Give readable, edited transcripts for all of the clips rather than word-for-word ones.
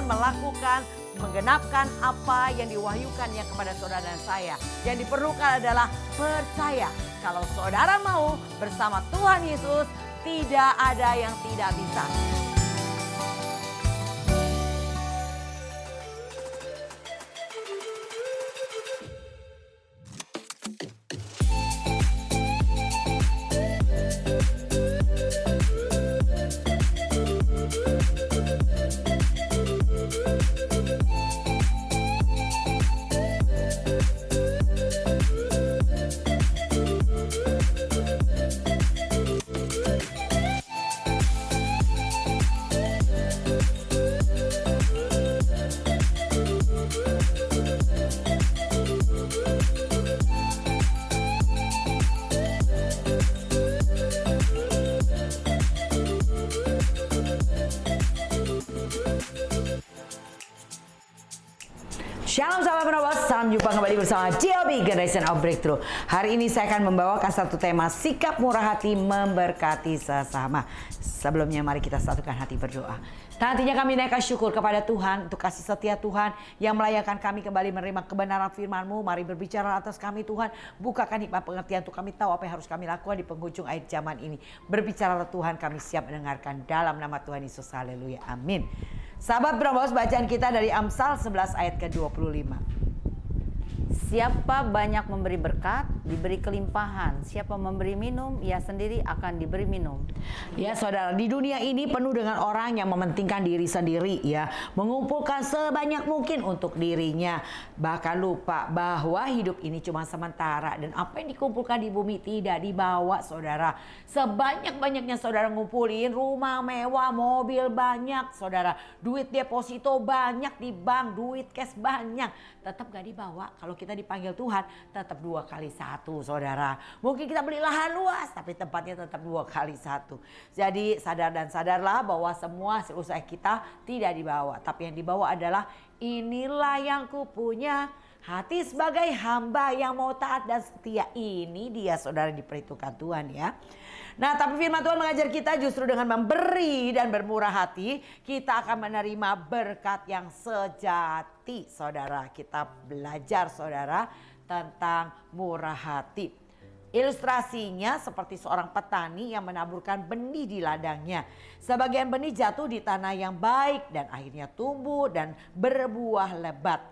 melakukan, menggenapkan apa yang diwahyukannya kepada saudara dan saya. Yang diperlukan adalah percaya. Kalau saudara mau bersama Tuhan Yesus, tidak ada yang tidak bisa. Shalom sahabat penobos, salam jumpa kembali bersama GOB Generation of Breakthrough. Hari ini saya akan membawakan satu tema, sikap murah hati memberkati sesama. Sebelumnya mari kita satukan hati berdoa. Nantinya kami naikkan syukur kepada Tuhan untuk kasih setia Tuhan yang melayakkan kami kembali menerima kebenaran firman-Mu. Mari berbicara atas kami Tuhan, bukakan hikmat pengertian untuk kami tahu apa yang harus kami lakukan di penghujung akhir zaman ini. Berbicaralah Tuhan, kami siap mendengarkan dalam nama Tuhan Yesus. Haleluya, amin. Sahabat penobos, bacaan kita dari Amsal 11 ayat ke-25. Siapa banyak memberi berkat, diberi kelimpahan. Siapa memberi minum, ia sendiri akan diberi minum. Ya saudara, di dunia ini penuh dengan orang yang mementingkan diri sendiri, ya, mengumpulkan sebanyak mungkin untuk dirinya, bahkan lupa bahwa hidup ini cuma sementara dan apa yang dikumpulkan di bumi tidak dibawa, saudara. Sebanyak-banyaknya saudara ngumpulin rumah mewah, mobil banyak, saudara, duit deposito banyak di bank, duit cash banyak, tetap gak dibawa. Kalau kita dipanggil Tuhan tetap 2 kali 1, saudara. Mungkin kita beli lahan luas tapi tempatnya tetap 2 kali 1. Jadi sadar dan sadarlah bahwa semua hasil usaha kita tidak dibawa, tapi yang dibawa adalah inilah yang kupunya, hati sebagai hamba yang mau taat dan setia. Ini dia saudara diperhitungkan Tuhan, ya. Nah, tapi firman Tuhan mengajar kita justru dengan memberi dan bermurah hati, kita akan menerima berkat yang sejati, saudara. Kita belajar, saudara, tentang murah hati. Ilustrasinya seperti seorang petani yang menaburkan benih di ladangnya. Sebagian benih jatuh di tanah yang baik dan akhirnya tumbuh dan berbuah lebat.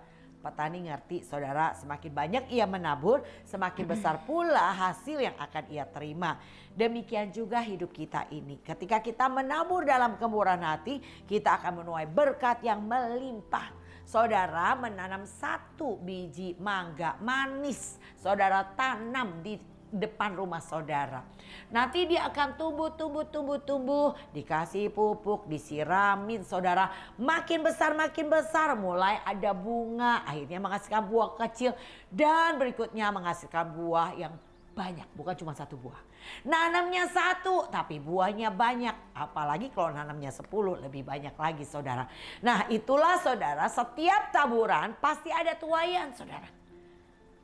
Petani ngerti, saudara, semakin banyak ia menabur, semakin besar pula hasil yang akan ia terima. Demikian juga hidup kita ini. Ketika kita menabur dalam kemurahan hati, kita akan menuai berkat yang melimpah. Saudara menanam 1 biji mangga manis, saudara tanam di depan rumah saudara. Nanti dia akan tumbuh, dikasih pupuk, disiramin, saudara. Makin besar, mulai ada bunga, akhirnya menghasilkan buah kecil, dan berikutnya menghasilkan buah yang banyak, bukan cuma 1 buah. Nanamnya 1 tapi buahnya banyak, apalagi kalau nanamnya 10 lebih banyak lagi, saudara. Nah, itulah saudara, setiap taburan pasti ada tuaian, saudara.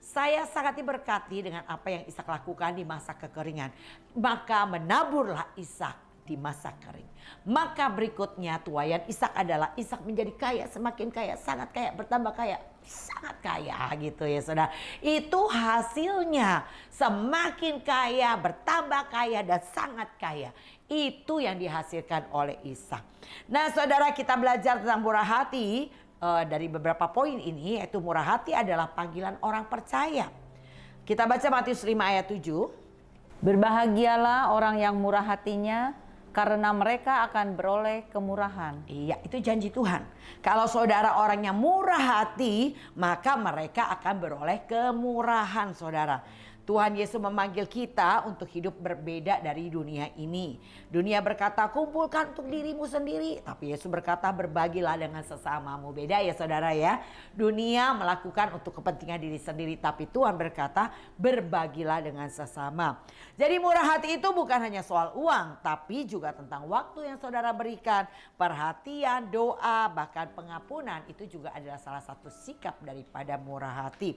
Saya sangat diberkati dengan apa yang Ishak lakukan di masa kekeringan. Maka menaburlah Ishak di masa kering. Maka berikutnya tuaian Ishak adalah Ishak menjadi kaya, semakin kaya, sangat kaya, bertambah kaya, sangat kaya gitu ya saudara. Itu hasilnya, semakin kaya, bertambah kaya, dan sangat kaya. Itu yang dihasilkan oleh Ishak. Nah saudara, kita belajar tentang murah hati. Dari beberapa poin ini, yaitu murah hati adalah panggilan orang percaya. Kita baca Matius 5 ayat 7. Berbahagialah orang yang murah hatinya, karena mereka akan beroleh kemurahan. Iya, itu janji Tuhan. Kalau saudara orang yang murah hati, maka mereka akan beroleh kemurahan, saudara. Tuhan Yesus memanggil kita untuk hidup berbeda dari dunia ini. Dunia berkata kumpulkan untuk dirimu sendiri, tapi Yesus berkata berbagilah dengan sesamamu. Beda ya saudara ya. Dunia melakukan untuk kepentingan diri sendiri, tapi Tuhan berkata berbagilah dengan sesama. Jadi murah hati itu bukan hanya soal uang, tapi juga tentang waktu yang saudara berikan, perhatian, doa, bahkan pengampunan. Itu juga adalah salah satu sikap daripada murah hati.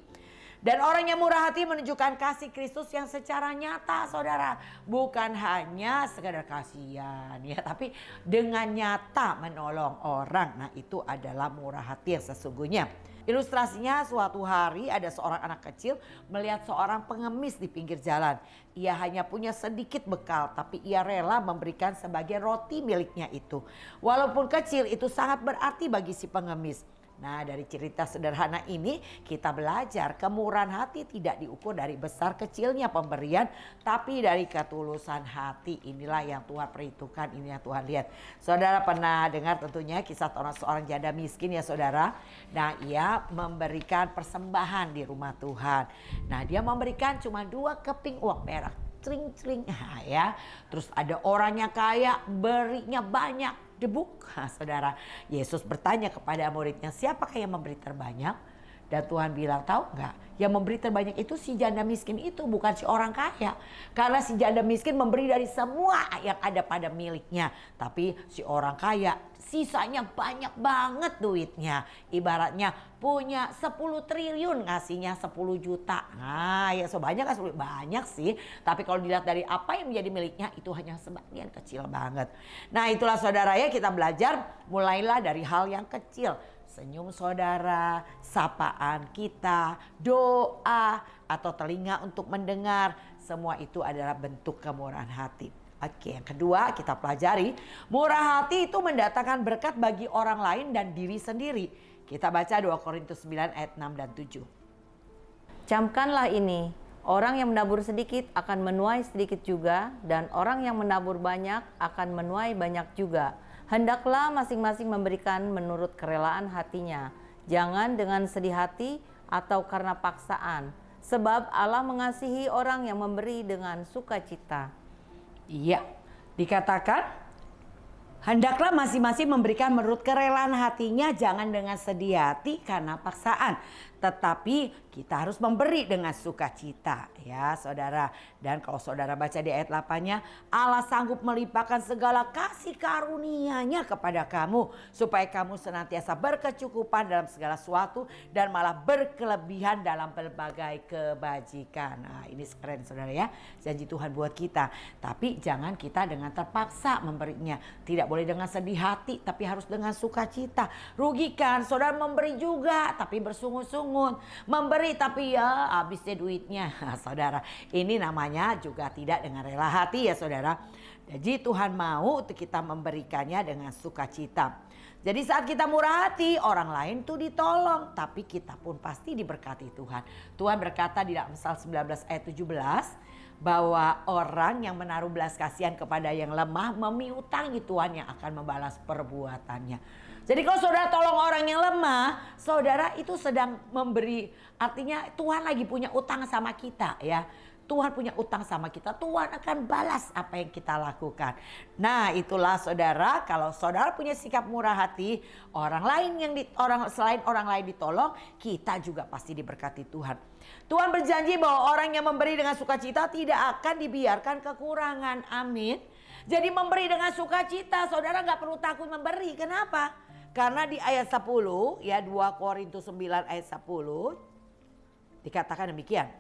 Dan orang yang murah hati menunjukkan kasih Kristus yang secara nyata, saudara. Bukan hanya sekadar kasihan, ya, tapi dengan nyata menolong orang. Nah, itu adalah murah hati yang sesungguhnya. Ilustrasinya, suatu hari ada seorang anak kecil melihat seorang pengemis di pinggir jalan. Ia hanya punya sedikit bekal, tapi ia rela memberikan sebagian roti miliknya itu. Walaupun kecil, itu sangat berarti bagi si pengemis. Nah, dari cerita sederhana ini kita belajar kemurahan hati tidak diukur dari besar kecilnya pemberian, tapi dari ketulusan hati. Inilah yang Tuhan perhitungkan, ini yang Tuhan lihat. Saudara pernah dengar tentunya kisah seorang janda miskin, ya saudara. Nah, ia memberikan persembahan di rumah Tuhan. Nah, dia memberikan cuma 2 keping uang perak. Cring-cring, ya. Terus ada orang yang kaya berinya banyak. Debuk, saudara. Yesus bertanya kepada muridnya, siapakah yang memberi terbanyak? Dan Tuhan bilang, tahu nggak? Yang memberi terbanyak itu si janda miskin itu, bukan si orang kaya. Karena si janda miskin memberi dari semua yang ada pada miliknya. Tapi si orang kaya sisanya banyak banget duitnya. Ibaratnya punya 10 triliun ngasihnya 10 juta. Nah, ya sebanyak kan banyak sih. Tapi kalau dilihat dari apa yang menjadi miliknya, itu hanya sebagian kecil banget. Nah, itulah saudara ya, kita belajar mulailah dari hal yang kecil. Senyum saudara, sapaan kita, doa, atau telinga untuk mendengar. Semua itu adalah bentuk kemurahan hati. Oke, yang kedua kita pelajari, murah hati itu mendatangkan berkat bagi orang lain dan diri sendiri. Kita baca 2 Korintus 9 ayat 6 dan 7. Camkanlah ini, orang yang menabur sedikit akan menuai sedikit juga, dan orang yang menabur banyak akan menuai banyak juga. Hendaklah masing-masing memberikan menurut kerelaan hatinya, jangan dengan sedih hati atau karena paksaan, sebab Allah mengasihi orang yang memberi dengan sukacita. Iya, dikatakan hendaklah masing-masing memberikan menurut kerelaan hatinya, jangan dengan sedih hati karena paksaan. Tetapi kita harus memberi dengan sukacita, ya saudara. Dan kalau saudara baca di ayat 8-nya, Allah sanggup melimpahkan segala kasih karunia-Nya kepada kamu, supaya kamu senantiasa berkecukupan dalam segala sesuatu dan malah berkelebihan dalam berbagai kebajikan. Nah, ini keren saudara ya, janji Tuhan buat kita. Tapi jangan kita dengan terpaksa memberinya. Tidak boleh dengan sedih hati, tapi harus dengan sukacita. Rugikan, saudara memberi juga tapi bersungut-sungut. Memberi tapi ya habisnya duitnya. Saudara, ini namanya juga tidak dengan rela hati ya saudara. Jadi Tuhan mau untuk kita memberikannya dengan sukacita. Jadi saat kita murah hati, orang lain tuh ditolong, tapi kita pun pasti diberkati Tuhan. Tuhan berkata di dalam Amsal 19 ayat 17 bahwa orang yang menaruh belas kasihan kepada yang lemah memiutangi Tuhan yang akan membalas perbuatannya. Jadi kalau saudara tolong orang yang lemah, saudara itu sedang memberi, artinya Tuhan lagi punya utang sama kita ya. Tuhan punya utang sama kita, Tuhan akan balas apa yang kita lakukan. Nah, itulah saudara, kalau saudara punya sikap murah hati, selain orang lain ditolong, kita juga pasti diberkati Tuhan. Tuhan berjanji bahwa orang yang memberi dengan sukacita tidak akan dibiarkan kekurangan. Amin. Jadi memberi dengan sukacita, saudara gak perlu takut memberi. Kenapa? Karena di ayat 10, ya 2 Korintus 9 ayat 10, dikatakan demikian.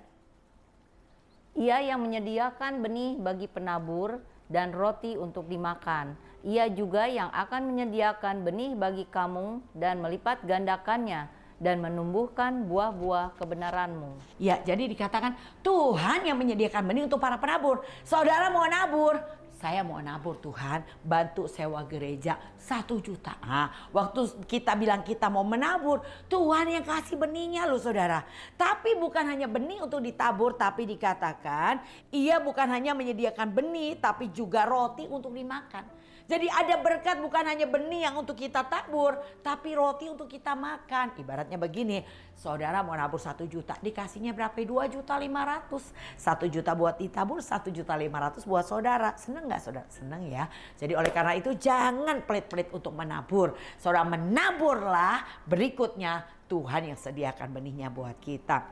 Ia yang menyediakan benih bagi penabur dan roti untuk dimakan. Ia juga yang akan menyediakan benih bagi kamu dan melipat gandakannya dan menumbuhkan buah-buah kebenaranmu. Ya, jadi dikatakan Tuhan yang menyediakan benih untuk para penabur. Saudara mau nabur? Saya mau nabur Tuhan, bantu sewa gereja 1 juta. Nah, waktu kita bilang kita mau menabur, Tuhan yang kasih benihnya loh saudara. Tapi bukan hanya benih untuk ditabur, tapi dikatakan ia bukan hanya menyediakan benih, tapi juga roti untuk dimakan. Jadi ada berkat bukan hanya benih yang untuk kita tabur, tapi roti untuk kita makan. Ibaratnya begini, saudara mau nabur 1 juta, dikasihnya berapa? 2.500.000. 1 juta buat ditabur, 1.500.000 buat saudara. Seneng gak saudara? Seneng ya. Jadi oleh karena itu jangan pelit-pelit untuk menabur. Saudara menaburlah, berikutnya Tuhan yang sediakan benihnya buat kita.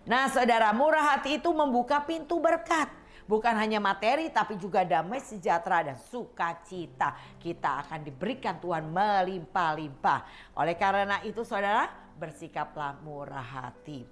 Nah saudara, murah hati itu membuka pintu berkat. Bukan hanya materi tapi juga damai sejahtera dan sukacita. Kita akan diberikan Tuhan melimpah-limpah. Oleh karena itu saudara, bersikaplah murah hati.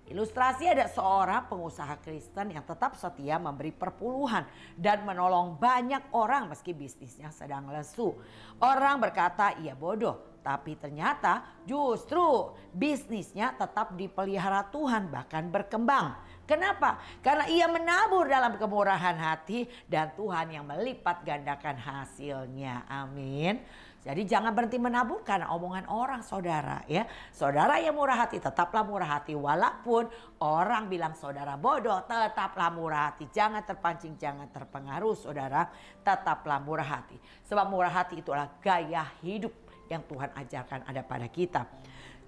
Ilustrasi ada seorang pengusaha Kristen yang tetap setia memberi perpuluhan dan menolong banyak orang meski bisnisnya sedang lesu. Orang berkata ia bodoh, tapi ternyata justru bisnisnya tetap dipelihara Tuhan bahkan berkembang. Kenapa? Karena ia menabur dalam kemurahan hati dan Tuhan yang melipat gandakan hasilnya. Amin. Jadi jangan berhenti menabur karena omongan orang, saudara ya. Saudara yang murah hati tetaplah murah hati. Walaupun orang bilang saudara bodoh, tetaplah murah hati. Jangan terpancing, jangan terpengaruh saudara. Tetaplah murah hati. Sebab murah hati itulah gaya hidup yang Tuhan ajarkan ada pada kita.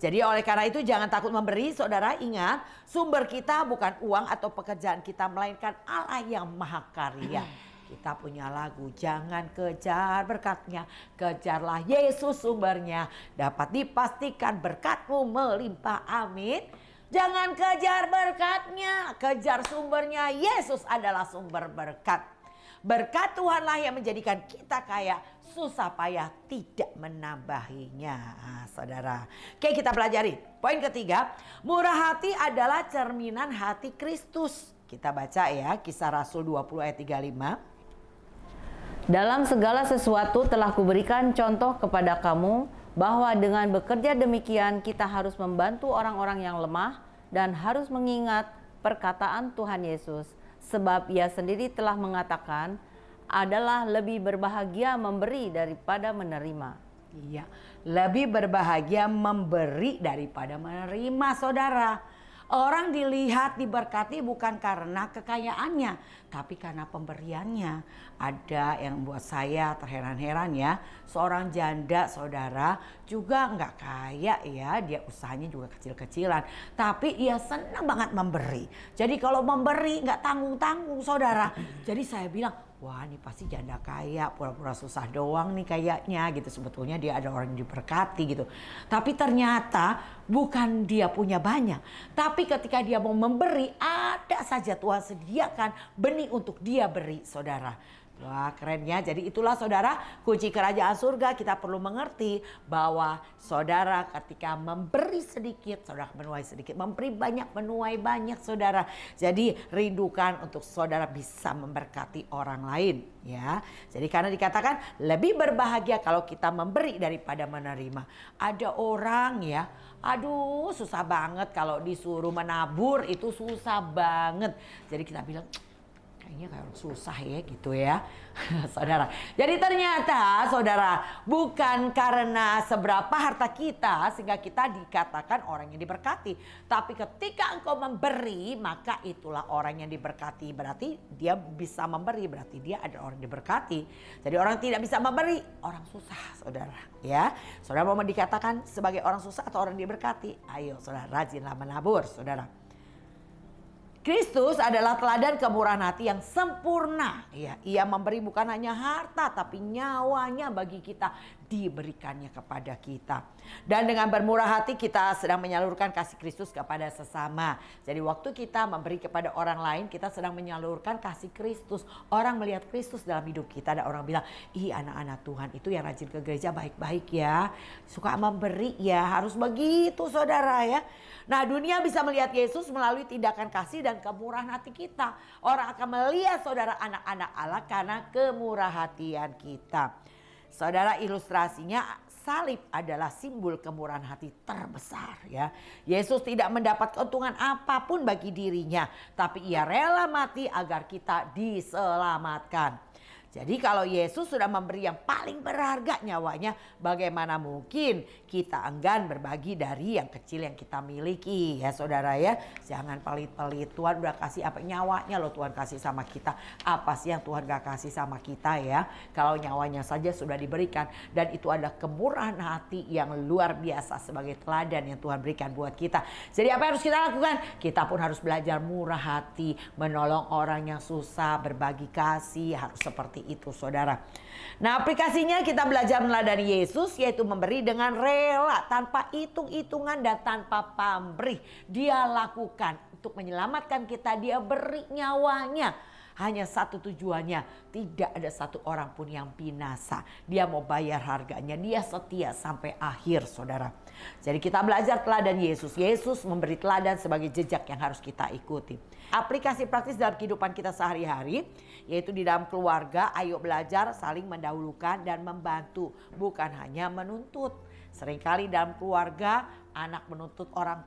Jadi oleh karena itu jangan takut memberi, saudara. Ingat, sumber kita bukan uang atau pekerjaan kita, melainkan Allah yang maha karya. Kita punya lagu, jangan kejar berkatnya, kejarlah Yesus sumbernya. Dapat dipastikan berkatmu melimpah, amin. Jangan kejar berkatnya, kejar sumbernya. Yesus adalah sumber berkat. Berkat Tuhanlah yang menjadikan kita kaya, susah payah tidak menambahinya. Saudara. Oke, kita pelajari. Poin ketiga, murah hati adalah cerminan hati Kristus. Kita baca ya, Kisah Rasul 20 ayat 35. Dalam segala sesuatu telah kuberikan contoh kepada kamu bahwa dengan bekerja demikian kita harus membantu orang-orang yang lemah dan harus mengingat perkataan Tuhan Yesus. Sebab ia sendiri telah mengatakan adalah lebih berbahagia memberi daripada menerima. Iya, lebih berbahagia memberi daripada menerima, saudara. Orang dilihat diberkati bukan karena kekayaannya, tapi karena pemberiannya. Ada yang buat saya terheran-heran ya, seorang janda saudara juga nggak kaya ya, dia usahanya juga kecil-kecilan, tapi ia senang banget memberi. Jadi kalau memberi nggak tanggung-tanggung saudara. Jadi saya bilang, wah ini pasti janda kaya, pura-pura susah doang nih kayaknya gitu. Sebetulnya dia ada orang yang diberkati gitu. Tapi ternyata bukan dia punya banyak. Tapi ketika dia mau memberi, ada saja Tuhan sediakan benih untuk dia beri, saudara. Wah kerennya. Jadi itulah saudara kunci kerajaan surga. Kita perlu mengerti bahwa saudara ketika memberi sedikit, saudara menuai sedikit. Memberi banyak, menuai banyak saudara. Jadi rindukan untuk saudara bisa memberkati orang lain ya. Jadi karena dikatakan lebih berbahagia kalau kita memberi daripada menerima. Ada orang ya, aduh susah banget kalau disuruh menabur, itu susah banget. Jadi kita bilang kayaknya kayak susah ya gitu ya saudara. Jadi ternyata saudara bukan karena seberapa harta kita sehingga kita dikatakan orang yang diberkati. Tapi ketika engkau memberi maka itulah orang yang diberkati. Berarti dia bisa memberi, berarti dia adalah orang yang diberkati. Jadi orang tidak bisa memberi, orang susah saudara ya. Saudara mau dikatakan sebagai orang susah atau orang diberkati? Ayo saudara rajinlah menabur saudara. Kristus adalah teladan kemurahan hati yang sempurna. Ya, ia memberi bukan hanya harta tapi nyawanya bagi kita, diberikannya kepada kita. Dan dengan bermurah hati kita sedang menyalurkan kasih Kristus kepada sesama. Jadi waktu kita memberi kepada orang lain, kita sedang menyalurkan kasih Kristus. Orang melihat Kristus dalam hidup kita. Ada orang bilang, ih anak-anak Tuhan itu yang rajin ke gereja baik-baik ya. Suka memberi ya, harus begitu saudara ya. Nah dunia bisa melihat Yesus melalui tindakan kasih dan kemurahan hati kita. Orang akan melihat saudara anak-anak Allah karena kemurah hatian kita. Saudara ilustrasinya salib adalah simbol kemurahan hati terbesar ya. Yesus tidak mendapat keuntungan apapun bagi dirinya. Tapi ia rela mati agar kita diselamatkan. Jadi kalau Yesus sudah memberi yang paling berharga nyawanya, bagaimana mungkin kita enggan berbagi dari yang kecil yang kita miliki ya saudara ya. Jangan pelit-pelit, Tuhan udah kasih apa nyawanya loh Tuhan kasih sama kita. Apa sih yang Tuhan gak kasih sama kita ya. Kalau nyawanya saja sudah diberikan, dan itu adalah kemurahan hati yang luar biasa sebagai teladan yang Tuhan berikan buat kita. Jadi apa yang harus kita lakukan? Kita pun harus belajar murah hati, menolong orang yang susah, berbagi kasih, harus seperti itu saudara. Nah aplikasinya kita belajar meladani Yesus, yaitu memberi dengan rela tanpa hitung-hitungan dan tanpa pamrih. Dia lakukan untuk menyelamatkan kita, dia beri nyawanya. hanya satu tujuannya, tidak ada satu orang pun yang binasa. Dia mau bayar harganya, dia setia sampai akhir, saudara. Jadi kita belajar teladan Yesus. Yesus memberi teladan sebagai jejak yang harus kita ikuti. Aplikasi praktis dalam kehidupan kita sehari-hari, yaitu di dalam keluarga, ayo belajar saling mendahulukan dan membantu, bukan hanya menuntut. Seringkali dalam keluarga, anak menuntut orang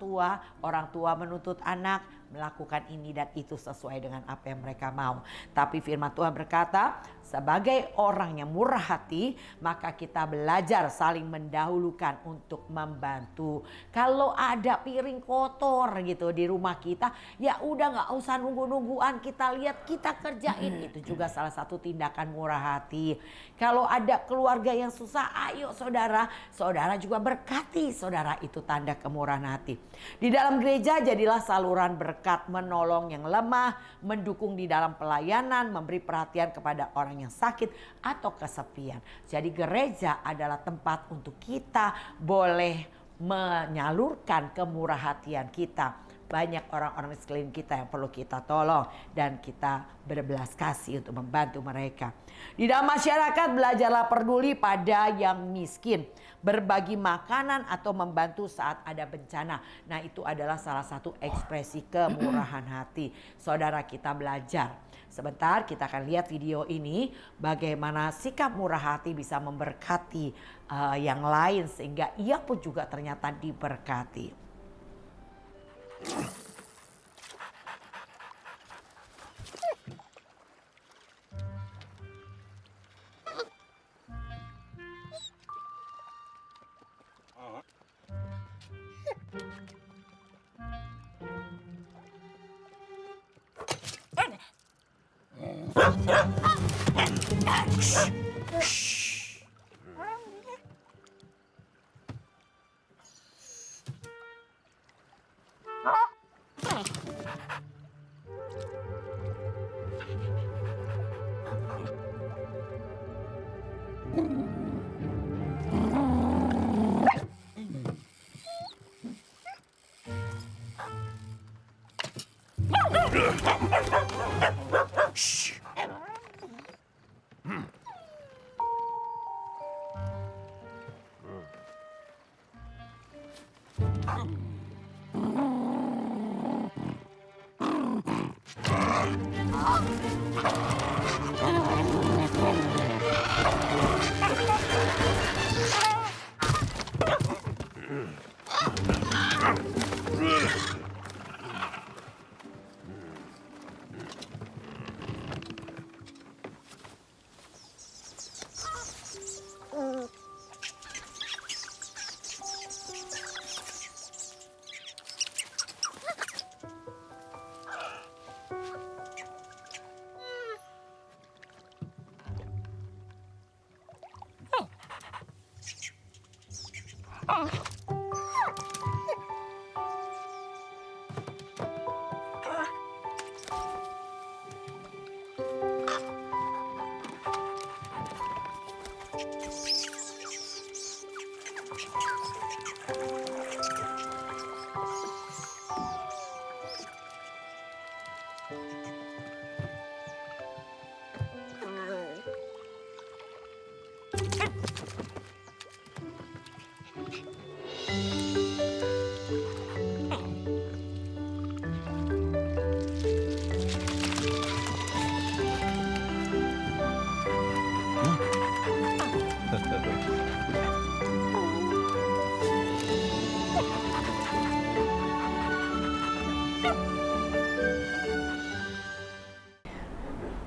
tua menuntut anak, melakukan ini dan itu sesuai dengan apa yang mereka mau. Tapi firman Tuhan berkata, sebagai orang yang murah hati, maka kita belajar saling mendahulukan untuk membantu. Kalau ada piring kotor gitu di rumah kita, ya udah gak usah nunggu-nungguan, kita lihat, kita kerjain. Itu juga salah satu tindakan murah hati. Kalau ada keluarga yang susah, ayo saudara juga berkati saudara, itu tanda kemurahan hati. Di dalam gereja jadilah saluran berkat, menolong yang lemah, mendukung di dalam pelayanan, memberi perhatian kepada orang yang sakit atau kesepian. Jadi gereja adalah tempat untuk kita boleh menyalurkan kemurahhatian kita. Banyak orang-orang di sekeliling kita yang perlu kita tolong dan kita berbelas kasih untuk membantu mereka. Di dalam masyarakat belajarlah peduli pada yang miskin, berbagi makanan atau membantu saat ada bencana. Nah, itu adalah salah satu ekspresi kemurahan hati. Saudara, kita belajar. Sebentar kita akan lihat video ini bagaimana sikap murah hati bisa memberkati yang lain sehingga ia pun juga ternyata diberkati.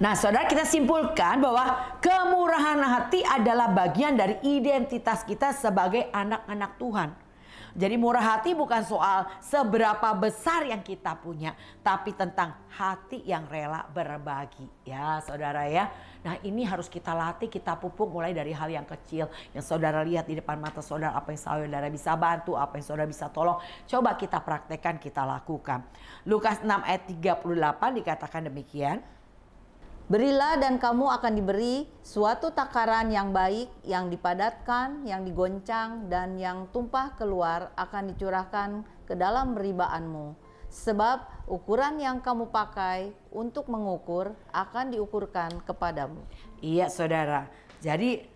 Nah, saudara, kita simpulkan bahwa kemurahan hati adalah bagian dari identitas kita sebagai anak-anak Tuhan. Jadi murah hati bukan soal seberapa besar yang kita punya, tapi tentang hati yang rela berbagi. Ya, saudara ya. Nah, ini harus kita latih, kita pupuk mulai dari hal yang kecil. Yang saudara lihat di depan mata saudara, apa yang saudara bisa bantu, apa yang saudara bisa tolong. Coba kita praktekkan, kita lakukan. Lukas 6 ayat 38 dikatakan demikian. Berilah dan kamu akan diberi suatu takaran yang baik, yang dipadatkan, yang digoncang, dan yang tumpah keluar akan dicurahkan ke dalam ribaanmu. Sebab ukuran yang kamu pakai untuk mengukur akan diukurkan kepadamu. Iya saudara, jadi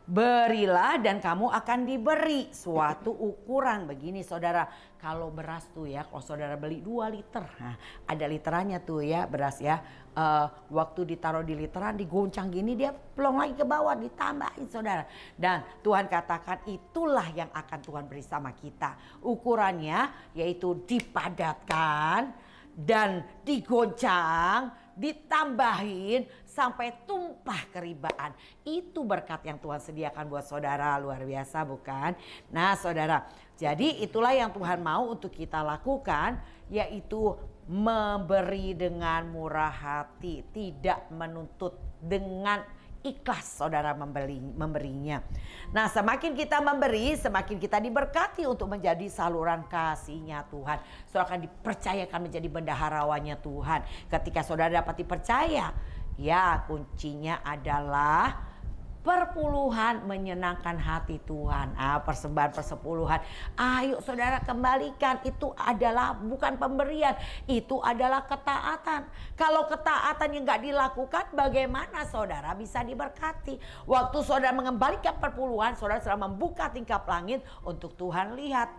berilah dan kamu akan diberi suatu ukuran. Begini saudara, kalau beras tuh ya, kalau saudara beli 2 liter, nah, ada literannya tuh ya beras ya. Waktu ditaruh di literan digoncang gini dia plong lagi ke bawah, ditambahin saudara. Dan Tuhan katakan itulah yang akan Tuhan beri sama kita. Ukurannya yaitu dipadatkan dan digoncang, ditambahin sampai tumpah keribaan. Itu berkat yang Tuhan sediakan buat saudara, luar biasa bukan? Nah saudara, jadi itulah yang Tuhan mau untuk kita lakukan, yaitu memberi dengan murah hati, tidak menuntut, dengan ikhlas saudara memberinya. Nah semakin kita memberi, semakin kita diberkati untuk menjadi saluran kasih-Nya Tuhan. Saudara akan dipercayakan menjadi bendaharawannya Tuhan. Ketika saudara dapat dipercaya, ya kuncinya adalah perpuluhan menyenangkan hati Tuhan. Persembahan persepuluhan. Ayo saudara kembalikan, itu adalah bukan pemberian, itu adalah ketaatan. Kalau ketaatan yang gak dilakukan, bagaimana saudara bisa diberkati? Waktu saudara mengembalikan perpuluhan, saudara sedang membuka tingkap langit untuk Tuhan lihat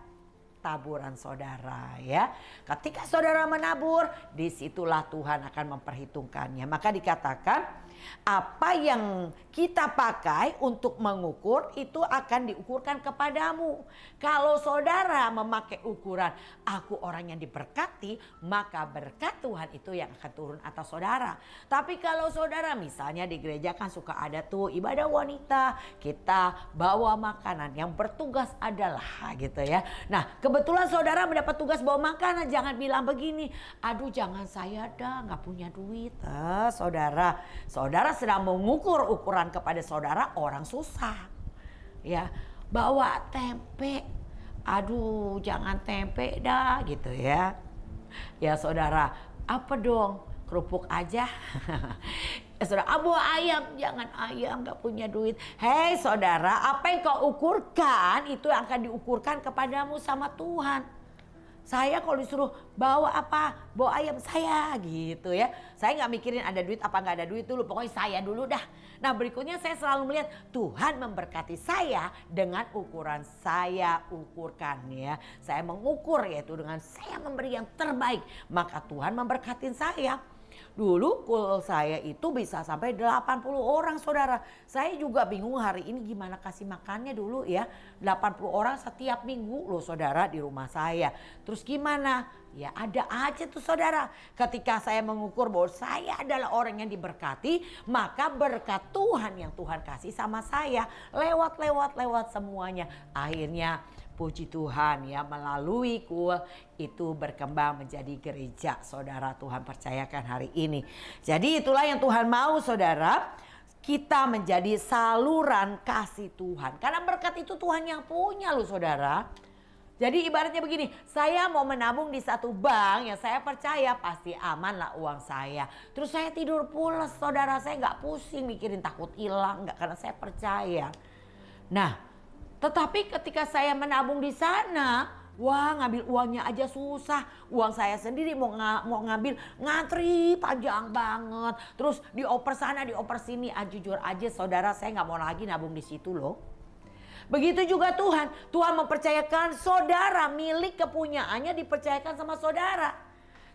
taburan saudara ya. Ketika saudara menabur, disitulah Tuhan akan memperhitungkannya. Maka dikatakan apa yang kita pakai untuk mengukur itu akan diukurkan kepadamu. Kalau saudara memakai ukuran aku orang yang diberkati, maka berkat Tuhan itu yang akan turun atas saudara. Tapi kalau saudara misalnya di gereja kan suka ada tuh ibadah wanita, kita bawa makanan, yang bertugas adalah gitu ya. Nah kebetulan saudara mendapat tugas bawa makanan, jangan bilang begini, aduh jangan saya dah nggak punya duit. Saudara sedang mengukur ukuran kepada saudara orang susah. Ya, bawa tempe. Aduh, jangan tempe dah gitu ya. Ya saudara, apa dong? Kerupuk aja. Saudara, bawa ayam, jangan ayam, nggak punya duit. Hei saudara, apa yang kau ukurkan itu yang akan diukurkan kepadamu sama Tuhan. Saya kalau disuruh bawa apa, bawa ayam saya gitu ya. Saya nggak mikirin ada duit apa nggak ada duit dulu, pokoknya saya dulu dah. Nah berikutnya saya selalu melihat Tuhan memberkati saya dengan ukuran saya ukurkan ya. Saya mengukur yaitu dengan saya memberi yang terbaik, maka Tuhan memberkati saya. Dulu kul saya itu bisa sampai 80 orang saudara. Saya juga bingung hari ini gimana kasih makannya dulu ya. 80 orang setiap minggu loh saudara di rumah saya. Terus gimana? Ya ada aja tuh saudara. Ketika saya mengukur bahwa saya adalah orang yang diberkati, maka berkat Tuhan yang Tuhan kasih sama saya lewat semuanya. Akhirnya puji Tuhan ya, melalui kul itu berkembang menjadi gereja saudara, Tuhan percayakan hari ini. Jadi itulah yang Tuhan mau saudara, kita menjadi saluran kasih Tuhan. Karena berkat itu Tuhan yang punya loh saudara. Jadi ibaratnya begini, saya mau menabung di satu bank yang saya percaya pasti aman lah uang saya. Terus saya tidur pulas saudara, saya gak pusing mikirin takut hilang, gak, karena saya percaya. Nah tetapi ketika saya menabung di sana, wah ngambil uangnya aja susah. Uang saya sendiri mau ngambil ngantri panjang banget. Terus dioper sana dioper sini. Jujur aja saudara, saya nggak mau lagi nabung di situ loh. Begitu juga Tuhan. Tuhan mempercayakan saudara, milik kepunyaannya dipercayakan sama saudara.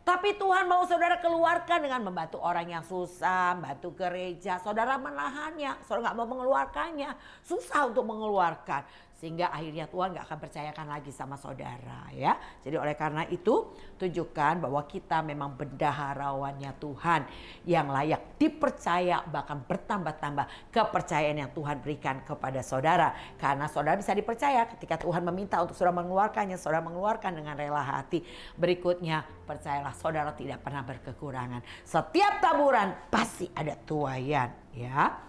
Tapi Tuhan mau saudara keluarkan dengan membantu orang yang susah, bantu gereja. Saudara menahannya, saudara gak mau mengeluarkannya. Susah untuk mengeluarkan. Sehingga akhirnya Tuhan gak akan percayakan lagi sama saudara ya. Jadi oleh karena itu tunjukkan bahwa kita memang bendaharawannya Tuhan. Yang layak dipercaya, bahkan bertambah-tambah kepercayaan yang Tuhan berikan kepada saudara. Karena saudara bisa dipercaya ketika Tuhan meminta untuk saudara mengeluarkannya, saudara mengeluarkan dengan rela hati. Berikutnya percayalah saudara tidak pernah berkekurangan. Setiap taburan pasti ada tuaian ya.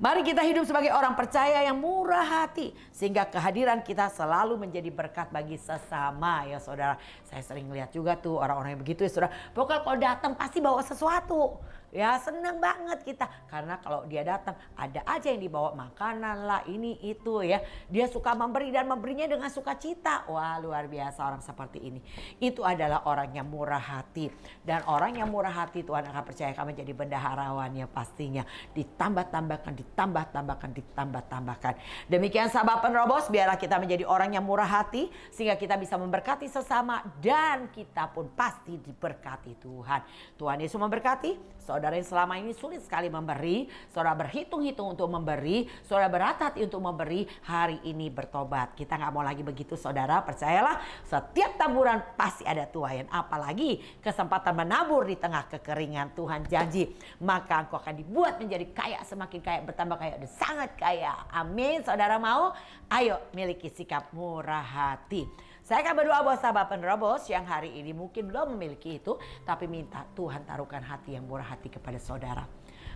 Mari kita hidup sebagai orang percaya yang murah hati. Sehingga kehadiran kita selalu menjadi berkat bagi sesama ya saudara. Saya sering lihat juga tuh orang-orang yang begitu ya saudara. Pokoknya kalau datang pasti bawa sesuatu. Ya seneng banget kita. Karena kalau dia datang ada aja yang dibawa makanan lah ini itu ya. Dia suka memberi dan memberinya dengan sukacita. Wah luar biasa orang seperti ini. Itu adalah orang yang murah hati. Dan orang yang murah hati Tuhan akan percayakan menjadi bendaharawannya pastinya. Ditambah-tambahkan, ditambah-tambahkan, ditambah-tambahkan. Demikian sahabat penerobos, biarlah kita menjadi orang yang murah hati. Sehingga kita bisa memberkati sesama dan kita pun pasti diberkati Tuhan. Tuhan Yesus memberkati. Saudara yang selama ini sulit sekali memberi, saudara berhitung-hitung untuk memberi, saudara berhati-hati untuk memberi, hari ini bertobat. Kita nggak mau lagi begitu saudara, percayalah setiap taburan pasti ada tuaian. Apalagi kesempatan menabur di tengah kekeringan, Tuhan janji. Maka engkau akan dibuat menjadi kaya, semakin kaya, bertambah kaya, dan sangat kaya. Amin, saudara mau? Ayo miliki sikap murah hati. Saya akan berdoa buat sahabat penerobos yang hari ini mungkin belum memiliki itu. Tapi minta Tuhan taruhkan hati yang murah hati kepada saudara.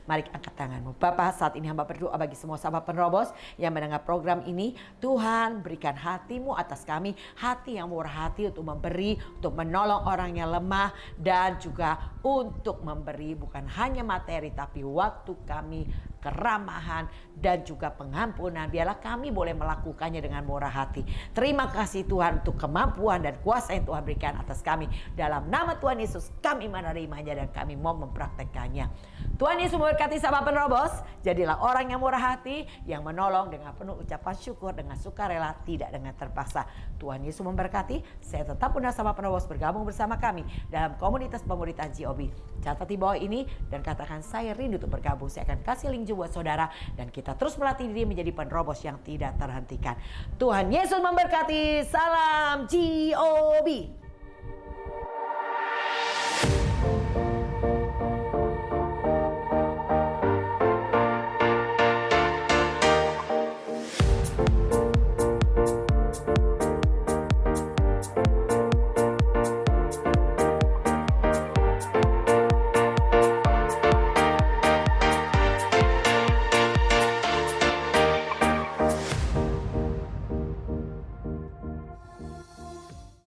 Mari angkat tanganmu. Bapa, saat ini hamba berdoa bagi semua sahabat penerobos yang mendengar program ini. Tuhan berikan hatimu atas kami. Hati yang murah hati untuk memberi, untuk menolong orang yang lemah. Dan juga untuk memberi bukan hanya materi tapi waktu kami, keramahan dan juga pengampunan. Biarlah kami boleh melakukannya dengan murah hati. Terima kasih Tuhan untuk kemampuan dan kuasa yang Tuhan berikan atas kami. Dalam nama Tuhan Yesus kami menerimanya dan kami mau mempraktekannya. Tuhan Yesus memberkati sahabat penerobos. Jadilah orang yang murah hati, yang menolong dengan penuh ucapan syukur, dengan sukarela, tidak dengan terpaksa. Tuhan Yesus memberkati. Saya tetap undang sahabat penerobos bergabung bersama kami dalam komunitas pemuritan GOB. Catat di bawah ini dan katakan saya rindu untuk bergabung. Saya akan kasih link buat saudara dan kita terus melatih diri menjadi penerobos yang tidak terhentikan. Tuhan Yesus memberkati. Salam GOB.